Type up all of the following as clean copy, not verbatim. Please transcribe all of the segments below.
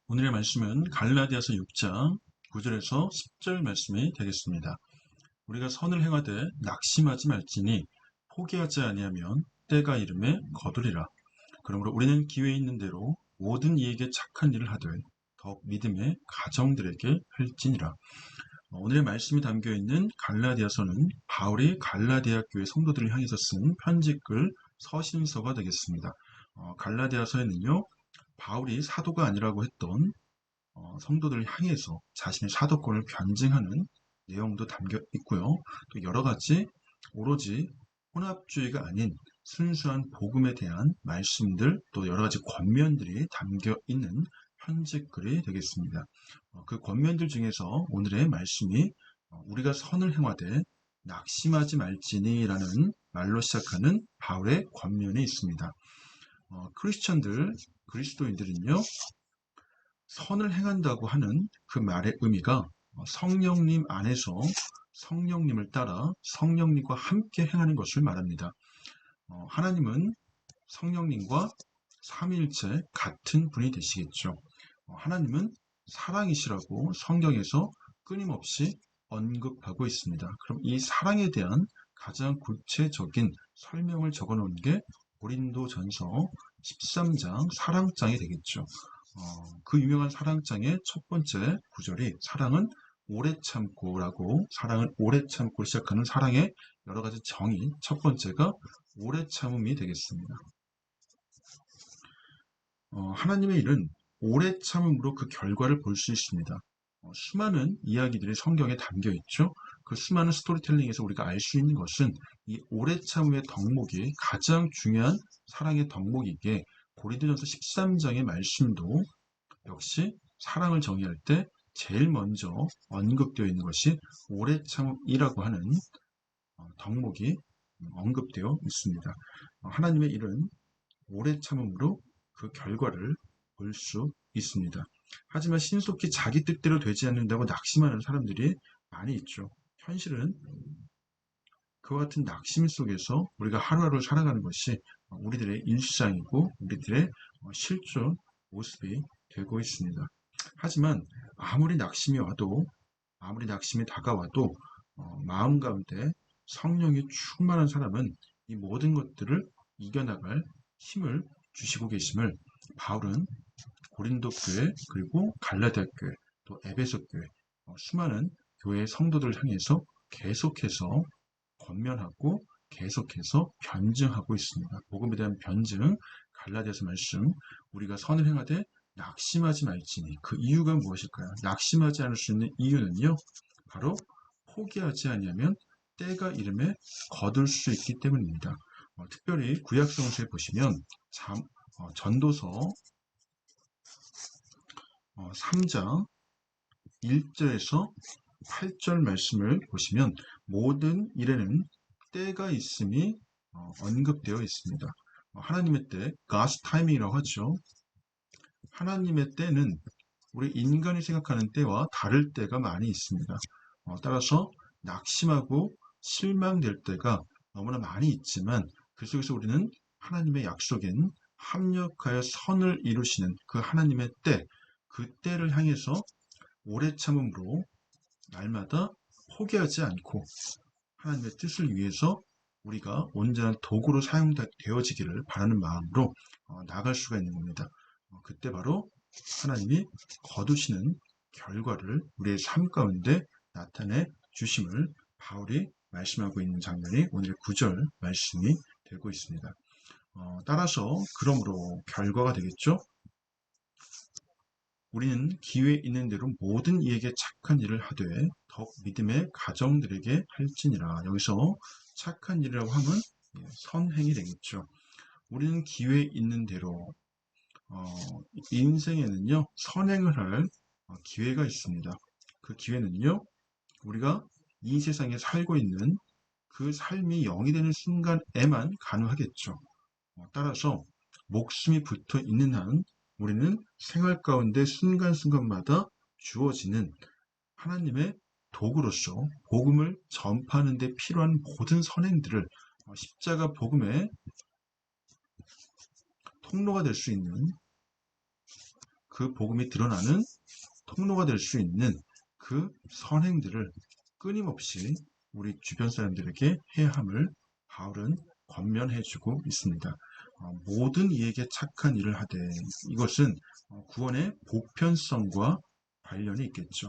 오늘의 말씀은 갈라디아서 6장 9절에서 10절 말씀이 되겠습니다. 우리가 선을 행하되 낙심하지 말지니 포기하지 아니하면 때가 이름에 거두리라. 그러므로 우리는 기회 있는 대로 모든 이에게 착한 일을 하되 더욱 믿음의 가정들에게 할지니라. 오늘의 말씀이 담겨있는 갈라디아서는 바울이 갈라디아 교회 성도들을 향해서 쓴 편지글 서신서가 되겠습니다. 갈라디아서에는요, 바울이 사도가 아니라고 했던 성도들을 향해서 자신의 사도권을 변증하는 내용도 담겨 있고요. 또 여러 가지 오로지 혼합주의가 아닌 순수한 복음에 대한 말씀들, 또 여러 가지 권면들이 담겨 있는 편지글이 되겠습니다. 그 권면들 중에서 오늘의 말씀이 우리가 선을 행하되 낙심하지 말지니라는 말로 시작하는 바울의 권면이 있습니다. 크리스천들, 그리스도인들은요, 선을 행한다고 하는 그 말의 의미가 성령님 안에서 성령님을 따라 성령님과 함께 행하는 것을 말합니다. 하나님은 성령님과 삼위일체 같은 분이 되시겠죠. 하나님은 사랑이시라고 성경에서 끊임없이 언급하고 있습니다. 그럼 이 사랑에 대한 가장 구체적인 설명을 적어놓은 게 고린도전서 13장 사랑장이 되겠죠. 그 유명한 사랑장의 첫 번째 구절이 사랑은 오래 참고라고, 사랑을 오래 참고 시작하는 사랑의 여러 가지 정의, 첫 번째가 오래 참음이 되겠습니다. 하나님의 일은 오래 참음으로 그 결과를 볼 수 있습니다. 수많은 이야기들이 성경에 담겨 있죠. 그 수많은 스토리텔링에서 우리가 알 수 있는 것은 이 오래 참음의 덕목이 가장 중요한 사랑의 덕목이기에 고린도전서 13장의 말씀도 역시 사랑을 정의할 때 제일 먼저 언급되어 있는 것이 오래 참음이라고 하는 덕목이 언급되어 있습니다. 하나님의 일은 오래 참음으로 그 결과를 볼 수 있습니다. 하지만 신속히 자기 뜻대로 되지 않는다고 낙심하는 사람들이 많이 있죠. 현실은 그와 같은 낙심 속에서 우리가 하루하루 살아가는 것이 우리들의 일상이고 우리들의 실존 모습이 되고 있습니다. 하지만 아무리 낙심이 와도, 아무리 낙심이 다가와도 마음 가운데 성령이 충만한 사람은 이 모든 것들을 이겨나갈 힘을 주시고 계심을 바울은 고린도 교회, 그리고 갈라디아 교회, 또 에베소 교회, 수많은 교회의 성도들을 향해서 계속해서 권면하고 계속해서 변증하고 있습니다. 복음에 대한 변증, 갈라디아서 말씀, 우리가 선을 행하되 낙심하지 말지니, 그 이유가 무엇일까요? 낙심하지 않을 수 있는 이유는요, 바로 포기하지 아니하면 때가 이름에 거둘 수 있기 때문입니다. 특별히 구약성서에 보시면 전도서 3장 1절에서 8절 말씀을 보시면 모든 일에는 때가 있음이 언급되어 있습니다. 하나님의 때, God's timing이라고 하죠. 하나님의 때는 우리 인간이 생각하는 때와 다를 때가 많이 있습니다. 따라서 낙심하고 실망될 때가 너무나 많이 있지만 그 속에서 우리는 하나님의 약속인 합력하여 선을 이루시는 그 하나님의 때, 그 때를 향해서 오래 참음으로 날마다 포기하지 않고 하나님의 뜻을 위해서 우리가 온전한 도구로 사용되어지기를 바라는 마음으로 나아갈 수가 있는 겁니다. 그때 바로 하나님이 거두시는 결과를 우리의 삶 가운데 나타내 주심을 바울이 말씀하고 있는 장면이 오늘의 9절 말씀이 되고 있습니다. 따라서 그러므로 결과가 되겠죠. 우리는 기회 있는 대로 모든 이에게 착한 일을 하되 더욱 믿음의 가정들에게 할지니라. 여기서 착한 일이라고 하면 선행이 되겠죠. 우리는 기회 있는 대로 인생에는요, 선행을 할 기회가 있습니다. 그 기회는요, 우리가 이 세상에 살고 있는 그 삶이 영이 되는 순간에만 가능하겠죠. 따라서 목숨이 붙어 있는 한 우리는 생활 가운데 순간순간마다 주어지는 하나님의 도구로서 복음을 전파하는 데 필요한 모든 선행들을 십자가 복음의 통로가 될 수 있는 그 복음이 드러나는 통로가 될 수 있는 그 선행들을 끊임없이 우리 주변 사람들에게 해야 함을 바울은 권면해주고 있습니다. 모든 이에게 착한 일을 하되, 이것은 구원의 보편성과 관련이 있겠죠.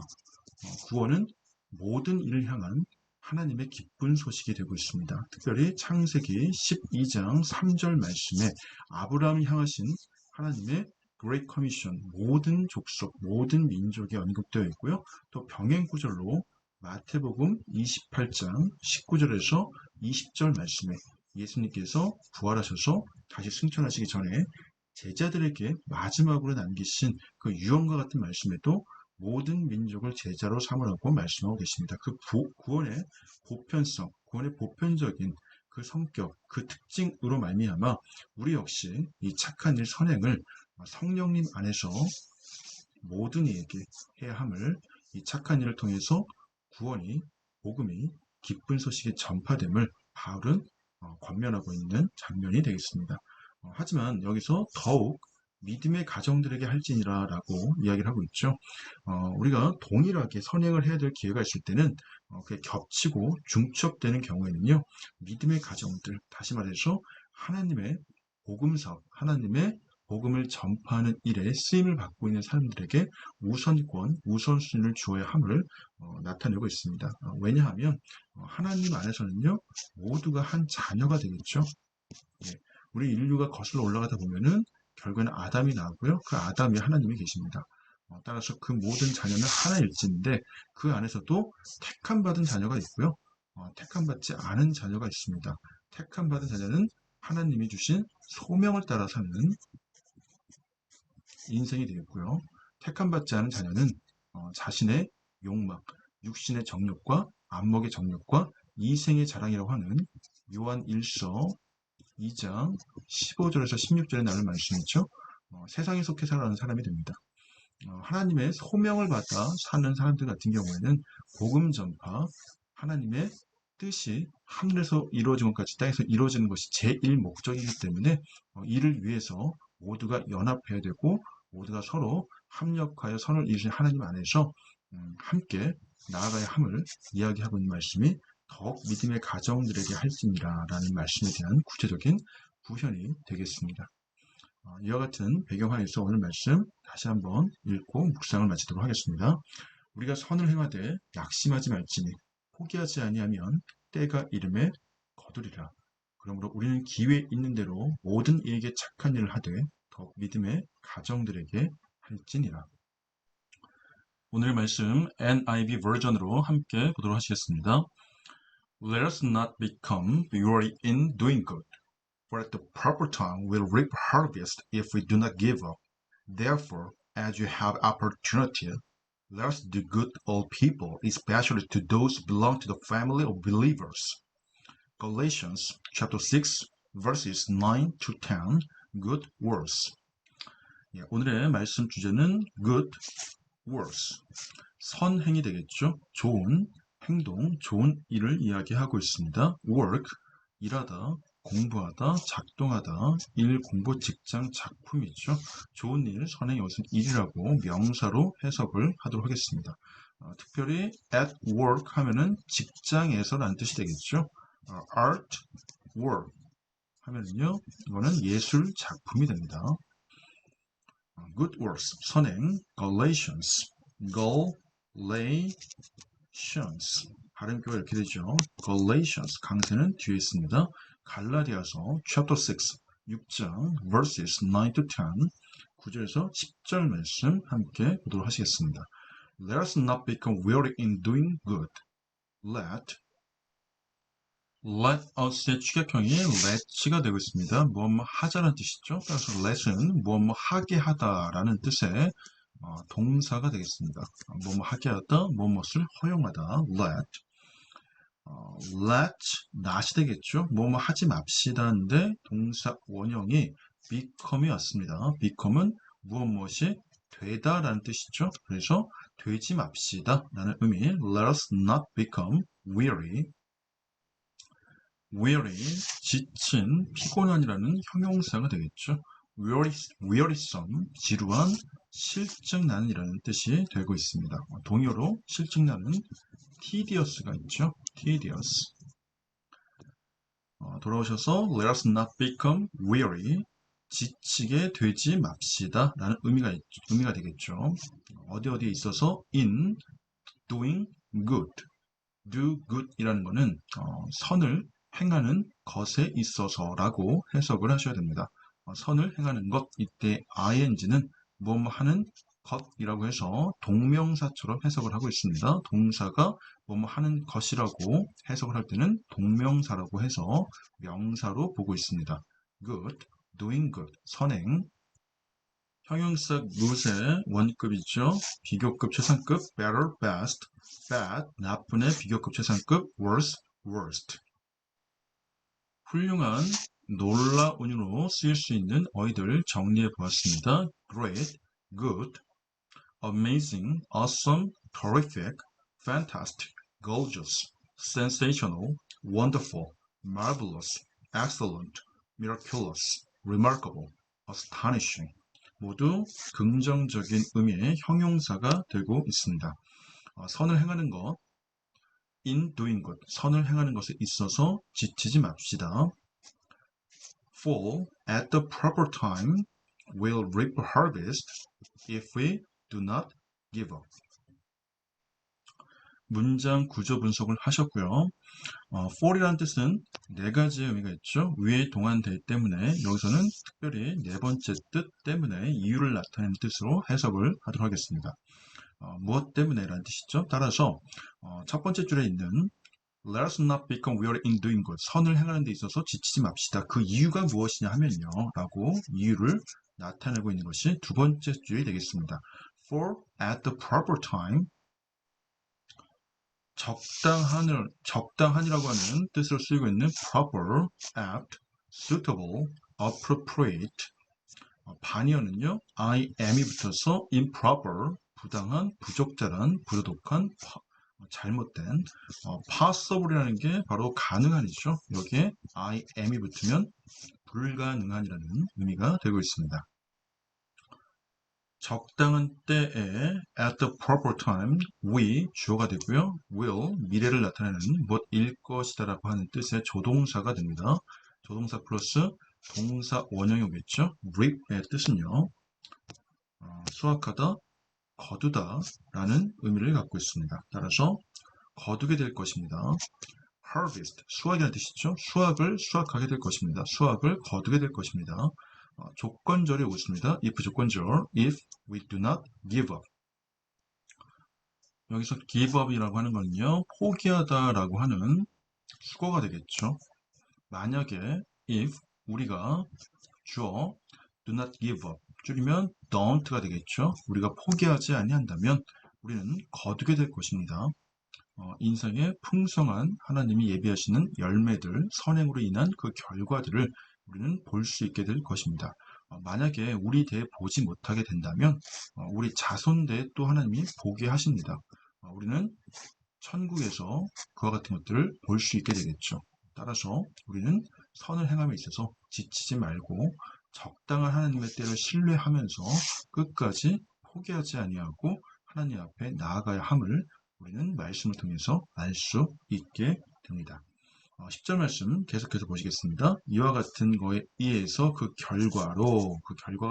구원은 모든 일을 향한 하나님의 기쁜 소식이 되고 있습니다. 특별히 창세기 12장 3절 말씀에 아브라함을 향하신 하나님의 Great Commission, 모든 족속, 모든 민족이 언급되어 있고요. 또 병행 구절로 마태복음 28장 19절에서 20절 말씀에 예수님께서 부활하셔서 다시 승천하시기 전에 제자들에게 마지막으로 남기신 그 유언과 같은 말씀에도 모든 민족을 제자로 삼으라고 말씀하고 계십니다. 그 구원의 보편성, 구원의 보편적인 그 성격, 그 특징으로 말미암아 우리 역시 이 착한 일 선행을 성령님 안에서 모든 이에게 해야 함을, 이 착한 일을 통해서 구원이, 복음이, 기쁜 소식이 전파됨을 바울은 권면하고 있는 장면이 되겠습니다. 하지만 여기서 더욱 믿음의 가정들에게 할지니라 라고 이야기를 하고 있죠. 우리가 동일하게 선행을 해야 될 기회가 있을 때는 그게 겹치고 중첩되는 경우에는요, 믿음의 가정들, 다시 말해서 하나님의 복음사업, 하나님의 복음을 전파하는 일에 쓰임을 받고 있는 사람들에게 우선권, 우선순위를 주어야 함을 나타내고 있습니다. 왜냐하면 하나님 안에서는요, 모두가 한 자녀가 되겠죠. 예, 우리 인류가 거슬러 올라가다 보면은 결국에는 아담이 나오고요. 그 아담이 하나님이 계십니다. 따라서 그 모든 자녀는 하나일진데 그 안에서도 택함받은 자녀가 있고요. 택함받지 않은 자녀가 있습니다. 택함받은 자녀는 하나님이 주신 소명을 따라 사는 인생이 되겠고요. 택함받지 않은 자녀는 자신의 욕망, 육신의 정욕과 안목의 정욕과 이생의 자랑이라고 하는 요한 1서 2장 15절에서 16절에 나오는 말씀이죠. 세상에 속해 살아가는 사람이 됩니다. 하나님의 소명을 받아 사는 사람들 같은 경우에는 복음 전파, 하나님의 뜻이 하늘에서 이루어진 것까지 땅에서 이루어지는 것이 제1 목적이기 때문에 이를 위해서 모두가 연합해야 되고 모두가 서로 합력하여 선을 이루신 하나님 안에서 함께 나아가야 함을 이야기하고 있는 말씀이 더욱 믿음의 가정들에게 할지니라 라는 말씀에 대한 구체적인 구현이 되겠습니다. 이와 같은 배경 하에서 오늘 말씀 다시 한번 읽고 묵상을 마치도록 하겠습니다. 우리가 선을 행하되 낙심하지 말지니 포기하지 아니하면 때가 이름에 거두리라. 그러므로 우리는 기회 있는 대로 모든 이에게 착한 일을 하되 더욱 믿음의 가정들에게 할지니라. 오늘의 말씀 NIV 버전으로 함께 보도록 하시겠습니다. Let us not become weary in doing good, for at the proper time we'll reap harvest if we do not give up. Therefore, as you have opportunity, let us do good to all people, especially to those who belong to the family of believers. Galatians chapter 6, verses 9 to 10, good words. 오늘의 말씀 주제는 good words. 선행이 되겠죠. 좋은 행동, 좋은 일을 이야기하고 있습니다. work, 일하다, 공부하다, 작동하다, 일, 공부, 직장, 작품이죠. 좋은 일, 선행, 이것은 일이라고 명사로 해석을 하도록 하겠습니다. 특별히 at work 하면은 직장에서라는 뜻이 되겠죠. art, work 하면은요, 이거는 예술 작품이 됩니다. good works, 선행, Galatians, Galatians, 발음표가 이렇게 되죠. Galatians, 강세는 뒤에 있습니다. 갈라디아서 chapter 6, 6장 verses 9 to 10, 9절에서 10절 말씀 함께 보도록 하시겠습니다. Let us not become weary in doing good. Let us의 축약형이 let가 되고 있습니다. 무엇뭐 하자라는 뜻이죠. 따라서 let은 무엇뭐 하게 하다라는 뜻의 동사가 되겠습니다. 무엇뭐 하게 하다, 무엇을 허용하다. let, not이 되겠죠. 뭐뭐 하지 맙시다인데 동사 원형이 become이 왔습니다. become은 무엇이 되다라는 뜻이죠. 그래서 되지 맙시다라는 의미. Let us not become weary. weary, 지친, 피곤한이라는 형용사가 되겠죠. wearisome, 지루한, 실증나는이라는 뜻이 되고 있습니다. 동요로 실증나는 tedious가 있죠. tedious. 돌아오셔서 let us not become weary. 지치게 되지 맙시다 라는 의미가 되겠죠. 어디에 있어서 in doing good. do good 이라는 거는 선을 행하는 것에 있어서라고 해석을 하셔야 됩니다. 선을 행하는 것, 이때 ing는 뭐뭐 하는 것이라고 해서 동명사처럼 해석을 하고 있습니다. 동사가 뭐뭐 하는 것이라고 해석을 할 때는 동명사라고 해서 명사로 보고 있습니다. good, doing good, 선행. 형용사 good의 원급이죠. 비교급, 최상급, better, best, bad, 나쁜의 비교급, 최상급, worse, worst. 훌륭한, 놀라운으로 쓰일 수 있는 어휘들 정리해 보았습니다. great, good, amazing, awesome, terrific, fantastic, gorgeous, sensational, wonderful, marvelous, excellent, miraculous, remarkable, astonishing. 모두 긍정적인 의미의 형용사가 되고 있습니다. 선을 행하는 것, in doing good, 선을 행하는 것에 있어서 지치지 맙시다. For at the proper time we'll reap a harvest if we do not give up. 문장 구조 분석을 하셨고요. for이라는 뜻은 네 가지의 의미가 있죠. 위에 동안되기 때문에 여기서는 특별히 네 번째 뜻 때문에 이유를 나타내는 뜻으로 해석을 하도록 하겠습니다. 무엇 때문에 라는 뜻이죠. 따라서 첫 번째 줄에 있는 Let us not become weary in doing good. 선을 행하는 데 있어서 지치지 맙시다. 그 이유가 무엇이냐 하면요. 라고 이유를 나타내고 있는 것이 두 번째 줄이 되겠습니다. For at the proper time 적당한이라고 하는 뜻으로 쓰이고 있는 proper, apt, suitable, appropriate. 반이어는요, I am이 붙어서 improper, 부당한, 부적절한, 부도덕한, 잘못된, possible이라는 게 바로 가능한이죠. 여기에 I am이 붙으면 불가능한이라는 의미가 되고 있습니다. 적당한 때에 at the proper time we 주어가 되고요. will 미래를 나타내는 무엇일 것이다라고 하는 뜻의 조동사가 됩니다. 조동사 플러스 동사 원형이 오겠죠. reap의 뜻은요. 수확하다, 거두다 라는 의미를 갖고 있습니다. 따라서 거두게 될 것입니다. harvest, 수확이라는 뜻이죠. 수확을 수확하게 될 것입니다. 수확을 거두게 될 것입니다. 조건절이 오습니다. if 조건절, if we do not give up. 여기서 give up이라고 하는 거는요, 포기하다라고 하는 수거가 되겠죠. 만약에 if 우리가 주어 do not give up 줄이면 don't가 되겠죠. 우리가 포기하지 아니한다면 우리는 거두게 될 것입니다. 인생의 풍성한 하나님이 예비하시는 열매들, 선행으로 인한 그 결과들을 우리는 볼 수 있게 될 것입니다. 만약에 우리 대에 보지 못하게 된다면 우리 자손 대에 또 하나님이 보게 하십니다. 우리는 천국에서 그와 같은 것들을 볼 수 있게 되겠죠. 따라서 우리는 선을 행함에 있어서 지치지 말고 적당한 하나님의 때를 신뢰하면서 끝까지 포기하지 아니하고 하나님 앞에 나아가야 함을 우리는 말씀을 통해서 알 수 있게 됩니다. 10절 말씀 계속해서 보시겠습니다. 이와 같은 거에 의해서 그 결과가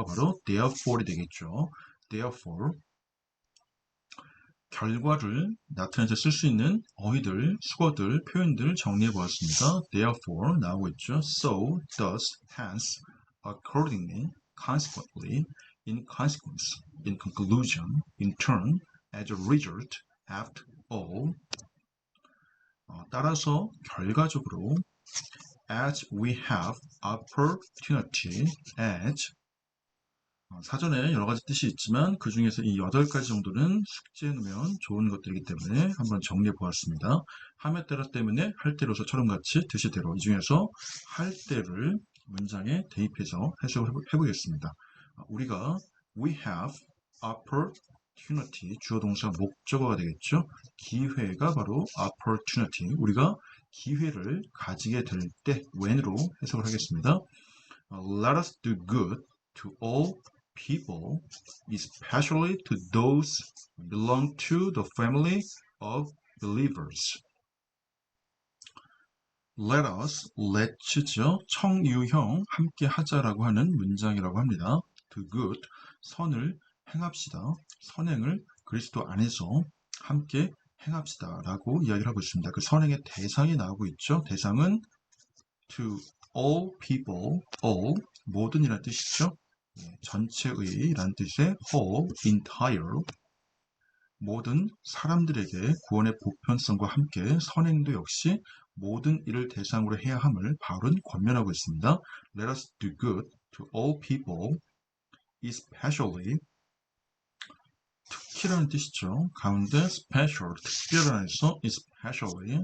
바로 therefore이 되겠죠. therefore 결과를 나타내서 쓸 수 있는 어휘들, 수거들, 표현들 정리해 보았습니다. therefore 나오고 있죠. so, thus, hence, accordingly, consequently, in consequence, in conclusion, in turn, as a result, after all. 따라서 결과적으로 as we have opportunity, as 사전에 여러 가지 뜻이 있지만 그 중에서 이 8가지 정도는 숙지해 놓으면 좋은 것들이기 때문에 한번 정리해 보았습니다. 함에 따라 때문에 할 때로서 처럼같이 드시대로 이 중에서 할 때를 문장에 대입해서 해석을 해보겠습니다. 우리가 we have opportunity 주어 동사 목적어가 되겠죠. 기회가 바로 opportunity 우리가 기회를 가지게 될 때 when으로 해석을 하겠습니다. Let us do good to all people, especially to those who belong to the family of believers. Let us, let's죠. 청유형 함께 하자라고 하는 문장이라고 합니다. Do good, 선을 행합시다. 선행을 그리스도 안에서 함께 행합시다 라고 이야기를 하고 있습니다. 그 선행의 대상이 나오고 있죠. 대상은 to all people, all, 모든이라는 뜻이죠. 전체의 라는 뜻의 whole, entire, 모든 사람들에게 구원의 보편성과 함께 선행도 역시 모든 일을 대상으로 해야 함을 바울은 권면하고 있습니다. Let us do good to all people, especially 특히라는 뜻이죠. 가운데 special, 특별한 에서 especially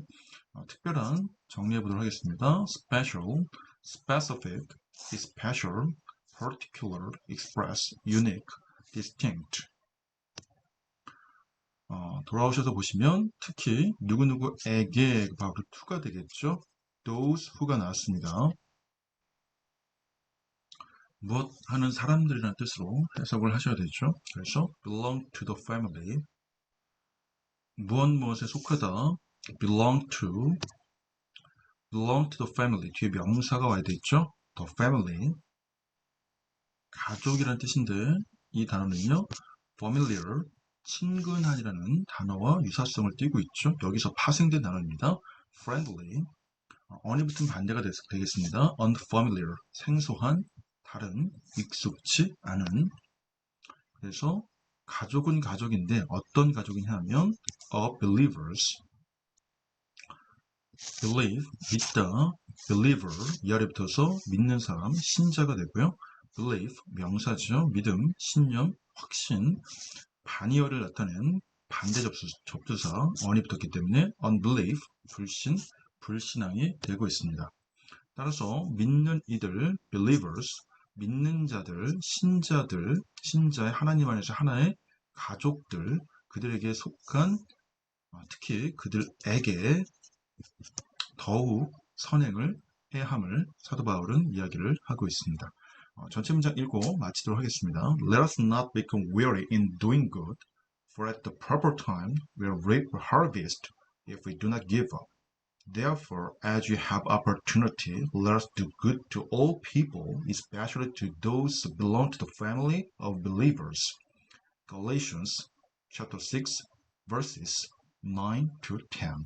특별한 정리해 보도록 하겠습니다. special, specific, especial, particular, express, unique, distinct. 돌아오셔서 보시면 특히 누구누구에게 바로 to가 되겠죠. those who가 나왔습니다. 무엇 하는 사람들이라는 뜻으로 해석을 하셔야 되죠. 그래서 belong to the family, 무엇에 속하다, belong to the family, 뒤에 명사가 와야 되죠. the family, 가족이라는 뜻인데 이 단어는요, familiar, 친근한이라는 단어와 유사성을 띠고 있죠. 여기서 파생된 단어입니다. friendly, on이 붙은 반대가 되겠습니다. unfamiliar, 생소한, 다른, 익숙치 않은. 그래서 가족은 가족인데 어떤 가족이냐 하면 of believers, believe, 믿다, believer, 이 아래 붙어서 믿는 사람, 신자가 되고요. believe, 명사죠. 믿음, 신념, 확신, 반의어를 나타낸 반대 접두사 on이 붙었기 때문에 unbelief, 불신, 불신앙이 되고 있습니다. 따라서 믿는 이들, believers, 믿는 자들, 신자들, 신자의 하나님 안에서 하나의 가족들, 그들에게 속한 특히 그들에게 더욱 선행을 해야 함을 사도 바울은 이야기를 하고 있습니다. 전체 문장 읽고 마치도록 하겠습니다. Let us not become weary in doing good, for at the proper time we will reap a harvest if we do not give up. Therefore, as you have opportunity, let us do good to all people, especially to those who belong to the family of believers. Galatians chapter 6, verses 9 to 10.